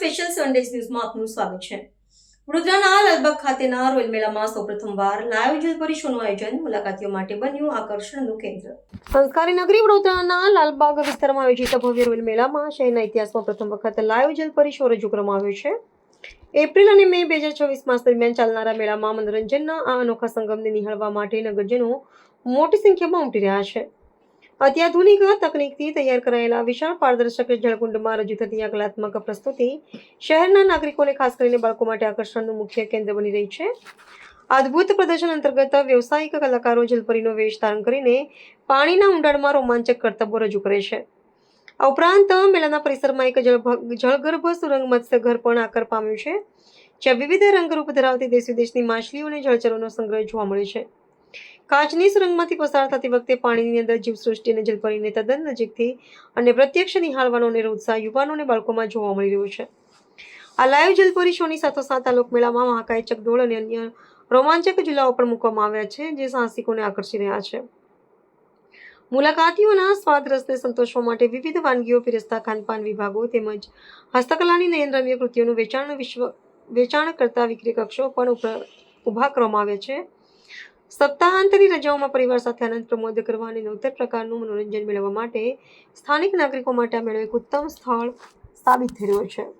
Special Sundays ન્યૂઝમાં આપનું સ્વાગત છે। વડોદરાના લાલબાગ ખાતેના રોયલ મેળામાં સૌપ્રથમવાર લાઈવ જલપરી શોનું આયોજન મુલાકાતીઓ માટે બન્યું આકર્ષણનું કેન્દ્ર। સંસ્કારી નગરી વડોદરાના લાલબાગ વિસ્તારમાં આયોજિત ભવ્ય રોયલ મેળામાં શહેરના ઇતિહાસમાં પ્રથમ વખત લાઈવ જલપરી શો રજૂ કરવામાં આવ્યો છે। એપ્રિલ અને મે 2026 માસ દરમિયાન ચાલનારા મેળામાં મનોરંજનના આ અનોખા સંગમને નિહાળવા માટે નગરજનો મોટી સંખ્યામાં ઉમટી રહ્યા છે। અત્યાધુનિક તકનીકથી તૈયાર કરાયેલા વિશાળ પારદર્શક જળકુંડમાં રજૂ થતી આ કલાત્મક પ્રસ્તુતિ શહેરના નાગરિકોને ખાસ કરીને બાળકો માટે આકર્ષણનું મુખ્ય કેન્દ્ર બની રહી છે। અદ્ભુત પ્રદર્શન અંતર્ગત વ્યવસાયિક કલાકારો જલપરીનો વેશ ધારણ કરીને પાણીના ઊંડાણમાં રોમાંચક કરતબો રજૂ કરે છે। આ ઉપરાંત મેળાના પરિસરમાં એક જળગર્ભ સુરંગ મત્સ્ય ઘર પણ આકાર પામ્યું છે, જ્યાં વિવિધ રંગરૂપ ધરાવતી દેશ વિદેશની માછલીઓ અને જળચરોનો સંગ્રહ જોવા મળે છે। કાચની સુરંગમાંથી પસાર થતી વખતે પાણીની અંદર જીવસૃષ્ટિ અને જલપરીને તદ્દન નજીકથી અને પ્રત્યક્ષ નિહાળવાનો અનેરો ઉત્સાહ યુવાનો અને બાળકોમાં જોવા મળી રહ્યો છે। આ લાઈવ જલપરી શોની સાથોસાથ આ લોકમેળામાં મહાકાય ચકડોળ અને અન્ય રોમાંચક ઝુલાઓ પણ મૂકવામાં આવ્યા છે, જે સાહસિકોને આકર્ષી રહ્યા છે। મુલાકાતીઓના સ્વાદ રસને સંતોષવા માટે વિવિધ વાનગીઓ પીરસતા ખાનપાન વિભાગો તેમજ હસ્તકલાની નયનરમ્ય કૃતિઓનું વેચાણ કરતા વિક્રય કક્ષો પણ ઊભા કરવામાં આવ્યા છે। સપ્તાહાંતની રજાઓમાં પરિવાર સાથે આનંદ પ્રમોદ કરવા અને નવતર પ્રકારનું મનોરંજન મેળવવા માટે સ્થાનિક નાગરિકો માટે આ મેળો એક ઉત્તમ સ્થળ સાબિત થઈ રહ્યો છે।